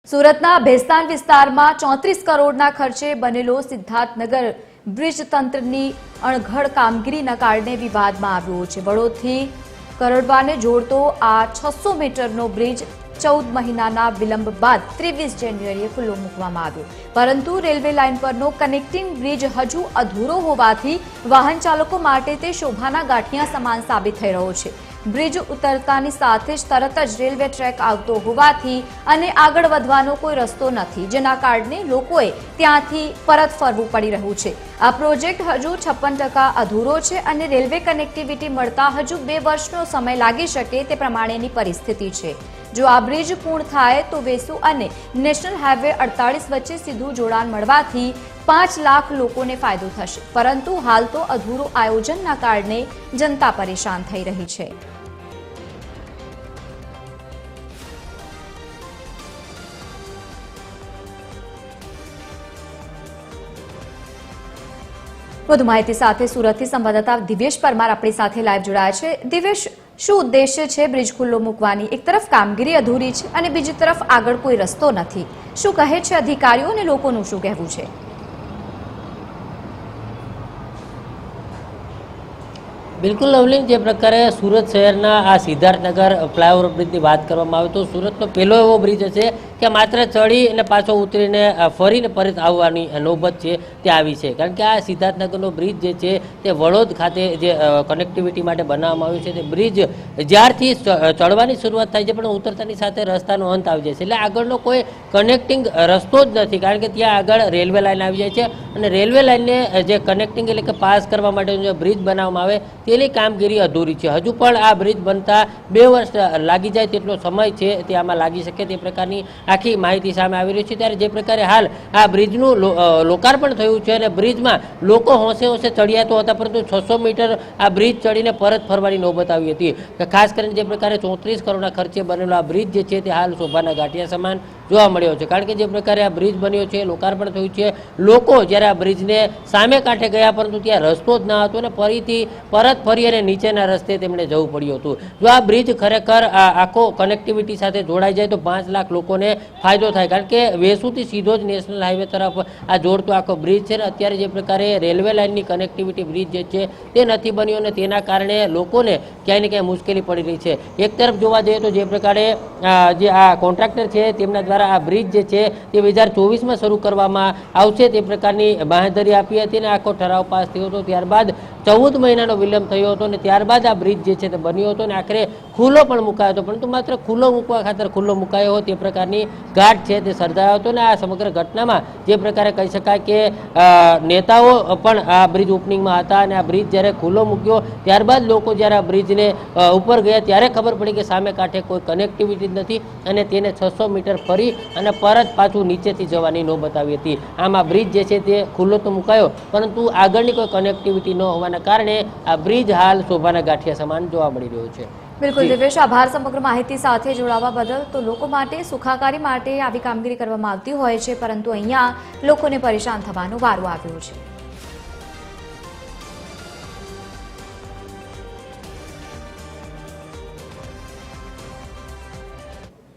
સુરતના ભેસ્તાન વિસ્તારમાં 34 કરોડના ખર્ચે બનેલો સિદ્ધાર્થનગર બ્રિજ તંત્રની અણઘડ કામગીરીના કારણે વિવાદમાં આવ્યો છે। વડોદથી કરોડવાને જોડતો આ 600 મીટરનો બ્રિજ 14 મહિનાના વિલંબ બાદ 23 જાન્યુઆરીએ ખુલ્લો મૂકવામાં આવ્યો, પરંતુ રેલવે લાઇન પરનો કનેક્ટિંગ બ્રિજ હજુ અધૂરો હોવાથી વાહન ચાલકો માટે તે શોભાના ગાંઠિયા સમાન સાબિત થઈ રહ્યો છે। બ્રિજ ઉતરતાની સાથે જ તરત જ રેલવે ટ્રેક આવતો હોવાથી અને આગળ વધવાનો કોઈ રસ્તો નથી, જેના કારણે લોકોએ ત્યાંથી પરત ફરવું પડી રહ્યું છે। આ પ્રોજેક્ટ હજુ 56% અધૂરો છે અને રેલવે કનેક્ટિવિટી મળતા હજુ 2 વર્ષનો સમય લાગી શકે તે પ્રમાણેની પરિસ્થિતિ છે। જો આ બ્રિજ પૂર્ણ થાય તો વેસુ અને નેશનલ હાઈવે 48 વચ્ચે સીધું જોડાણ મળવાથી 5 લાખ લોકોને ફાયદો થશે, પરંતુ હાલ તો અધૂરો આયોજનના કારણે જનતા પરેશાન થઈ રહી છે। વધુ માહિતી સાથે સુરતથી સંવાદદાતા દિવેશ પરમાર આપણી સાથે લાઈવ જોડાયા છે। દિવેશ, શું ઉદ્દેશ્ય છે બ્રિજ ખુલ્લો મૂકવાની? એક તરફ કામગીરી અધૂરી છે અને બીજી તરફ આગળ કોઈ રસ્તો નથી, શું કહે છે અધિકારીઓ અને લોકોનું શું કહેવું છે? બિલકુલ લવલીન, જે પ્રકારે સુરત શહેરના આ સિદ્ધાર્થનગર ફ્લાયઓવર બ્રિજની વાત કરવામાં આવે તો સુરતનો પહેલો એવો બ્રિજ છે કે માત્ર ચડી અને પાછો ઉતરીને ફરીને પરત આવવાની નોબત છે તે આવી છે, કારણ કે આ સિદ્ધાર્થનગરનો બ્રિજ જે છે તે વડોદ ખાતે જે કનેક્ટિવિટી માટે બનાવવામાં આવ્યું છે, તે બ્રિજ જ્યારથી ચડવાની શરૂઆત થાય છે પણ ઉતરતાની સાથે રસ્તાનો અંત આવી જાય છે, એટલે આગળનો કોઈ કનેક્ટિંગ રસ્તો જ નથી, કારણ કે ત્યાં આગળ રેલવે લાઇન આવી જાય છે અને રેલવે લાઇનને જે કનેક્ટિંગ એટલે કે પાસ કરવા માટેનો જે બ્રિજ બનાવવામાં આવે તેની કામગીરી અધૂરી છે। હજુ પણ આ બ્રિજ બનતા 2 વર્ષ લાગી જાય તેટલો સમય છે તે આમાં લાગી શકે તે પ્રકારની આખી માહિતી સામે આવી રહી છે। ત્યારે જે પ્રકારે હાલ આ બ્રિજનું લોકાર્પણ થયું છે અને બ્રિજમાં લોકો હોંશે હોંશે ચડ્યા તો હતા, પરંતુ 600 મીટર આ બ્રિજ ચડીને પરત ફરવાની નોબત આવી હતી। ખાસ કરીને જે પ્રકારે 34 કરોડના ખર્ચે બનેલો આ બ્રિજ જે છે તે હાલ શોભાના ગાંઠિયા સમાન જોવા મળ્યો છે, કારણ કે જે પ્રકારે આ બ્રિજ બન્યો છે, લોકાર્પણ થયું છે, લોકો જ્યારે આ બ્રિજને સામે કાંઠે ગયા પરંતુ ત્યાં રસ્તો જ ન હતો અને ફરીથી પરત ફરી અને નીચેના રસ્તે તેમણે જવું પડ્યું હતું। જો આ બ્રિજ ખરેખર આખો કનેક્ટિવિટી સાથે જોડાઈ જાય તો 5 લાખ લોકોને ફાયદો થાય, કારણ કે વેસુથી સીધો જ નેશનલ હાઈવે તરફ આ જોડતો આખો બ્રિજ છે ને અત્યારે જે પ્રકારે રેલવે લાઇનની કનેક્ટિવિટી બ્રિજ જે છે તે નથી બન્યો અને તેના કારણે લોકોને ક્યાંય ને ક્યાંય મુશ્કેલી પડી રહી છે। એક તરફ જોવા જઈએ તો જે પ્રકારે જે આ કોન્ટ્રાક્ટર છે તેમના દ્વારા આ બ્રિજ જે છે તે 2024માં શરૂ કરવામાં આવશે તે પ્રકારની બાંહેધરી આપી હતી અને આખો ઠરાવ પાસ થયો હતો, ત્યારબાદ 14 મહિનાનો વિલંબ થયો હતો અને ત્યારબાદ આ બ્રિજ જે છે તે બન્યો હતો અને આખરે ખુલ્લો પણ મુકાયો હતો, પરંતુ માત્ર ખુલ્લો મૂકવા ખાતર ખુલ્લો મુકાયો હોય તે પ્રકારની ઘાટ છે તે સર્જાયો હતો અને આ સમગ્ર ઘટનામાં જે પ્રકારે કહી શકાય કે નેતાઓ પણ આ બ્રિજ ઓપનિંગમાં હતા અને આ બ્રિજ જ્યારે ખુલ્લો મૂક્યો ત્યારબાદ લોકો જ્યારે આ બ્રિજને ઉપર ગયા ત્યારે ખબર પડી કે સામે કાંઠે કોઈ કનેક્ટિવિટી નથી અને તેને 600 મીટર ફરી અને પરત પાછું નીચેથી જવાની નોબત આવી હતી। આમ આ બ્રિજ જે છે તે ખુલ્લો તો મુકાયો પરંતુ આગળની કોઈ કનેક્ટિવિટી ન હોવાના કારણે આ બ્રિજ હાલ શોભાના ગાંઠિયા સમાન જોવા મળી રહ્યો છે। બિલકુલ દિવેશ, આભાર સમગ્ર માહિતી સાથે જોડાવા બદલ। તો લોકો માટે સુખાકારી માટે આવી કામગીરી કરવામાં આવતી હોય છે, પરંતુ અહીંયા લોકોને પરેશાન થવાનો વારો આવ્યો છે।